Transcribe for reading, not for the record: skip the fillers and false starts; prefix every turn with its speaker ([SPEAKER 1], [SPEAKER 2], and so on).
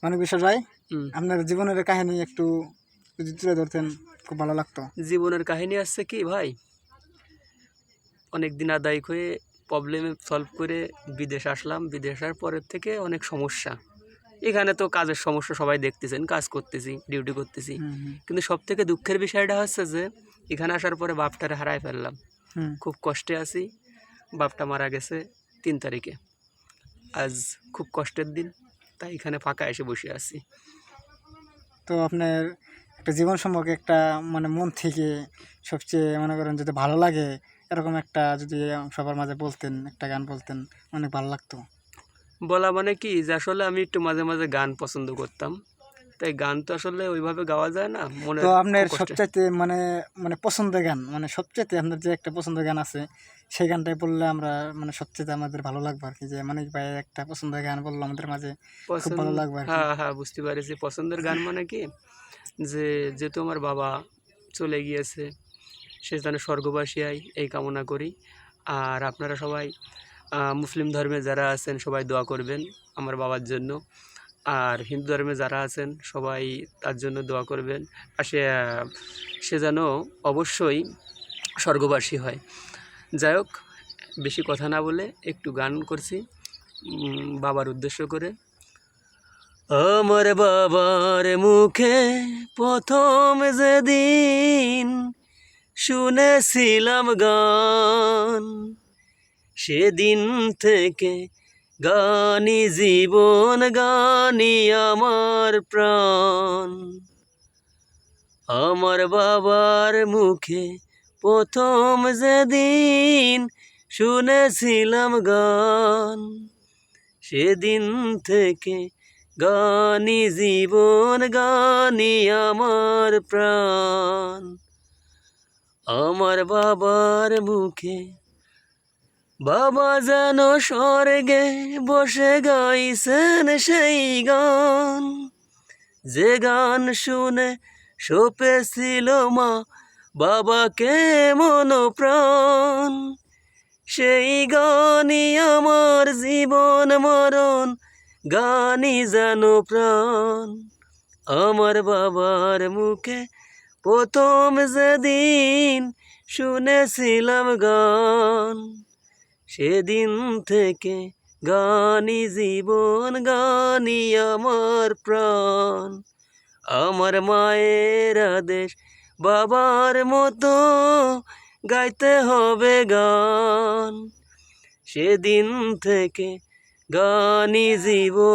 [SPEAKER 1] মানিক বিশ্বাস ভাই,
[SPEAKER 2] হুম।
[SPEAKER 1] আপনার জীবনের কাহিনী একটু যদি তুলে ধরতেন খুব ভালো লাগতো।
[SPEAKER 2] জীবনের কাহিনী আছে কি ভাই, অনেক দিন আদায় হয়ে প্রবলেম সলভ করে বিদেশ আসলাম। বিদেশ আসার পরের থেকে অনেক সমস্যা। এখানে তো কাজের সমস্যা সবাই দেখতেছেন, কাজ করতেছি, ডিউটি করতেছি।
[SPEAKER 1] হুম হুম
[SPEAKER 2] কিন্তু সব থেকে দুঃখের বিষয়টা হচ্ছে যে এখানে আসার পরে বাপটারে হারাই ফেললাম।
[SPEAKER 1] হুম।
[SPEAKER 2] খুব কষ্টে আছি। বাপটা মারা গেছে 3 তারিখে। আজ খুব কষ্টের দিন, তাই এখানে ফাঁকা এসে বসে আছি।
[SPEAKER 1] তো আপনার একটা জীবন সম্পর্কে একটা মানে মন থেকে সবচেয়ে মনে করেন যদি ভালো লাগে এরকম একটা যদি সবার মাঝে বলতেন, একটা গান বলতেন, অনেক ভালো লাগতো।
[SPEAKER 2] বলা মানে কি যে আসলে আমি একটু মাঝে মাঝে গান পছন্দ করতাম, তাই গান তো আসলে ওইভাবে গাওয়া যায় না,
[SPEAKER 1] তো
[SPEAKER 2] মনের
[SPEAKER 1] আপনার
[SPEAKER 2] খুব কষ্টে।
[SPEAKER 1] সবচাইতে মানে মানে পছন্দের গান, মানে সবচাইতে আপনার যে একটা পছন্দের গান আছে সেই গানটাই বললে আমরা মানে সবচেয়ে আমাদের ভালো লাগবে আর কি, যে মানিক ভাই একটা পছন্দের গান বললো আমাদের মাঝে খুব
[SPEAKER 2] পছন্দ,
[SPEAKER 1] ভালো লাগবে আর কি।
[SPEAKER 2] হ্যাঁ হ্যাঁ, বুঝতে পারছি। পছন্দের গান মানে কি যে যেহেতু আমার বাবা চলে গিয়েছে, সে যেন স্বর্গবাসী হয় এই কামনা করি। আর আপনারা সবাই মুসলিম ধর্মে যারা আছেন সবাই দোয়া করবেন আমার বাবার জন্য। আর হিন্দু ধর্মে যারা আছেন সবাই তার জন্য দোয়া করবেন। আর সে যেন অবশ্যই স্বর্গবাসী হয়। যাই হোক, বেশি কথা না বলে একটু গান করছি বাবার উদ্দেশ্য করে। আমার বাবার মুখে প্রথম যেদিন শুনেছিলাম গান, সেদিন থেকে গানই জীবন, গানই আমার প্রাণ। আমার বাবার মুখে প্রথম যেদিন শুনেছিলাম গান, সেদিন থেকে গানই জীবন, গানই আমার প্রাণ। আমার বাবার মুখে বাবা যেন স্বর্গে বসে গাইছেন সেই গান, যে গান শুনে সপেছিল মা বাবাকে মন প্রাণ। সেই গানই আমার জীবন মরণ, গানই যেন প্রাণ। আমার বাবার মুখে প্রথম যেদিন শুনেছিলাম গান, সেদিন থেকে গানই জীবন, গানই আমার প্রাণ। আমার মায়ের আদেশ বাবার মতো গাইতে হবে গান, সেদিন থেকে গানই জীবন।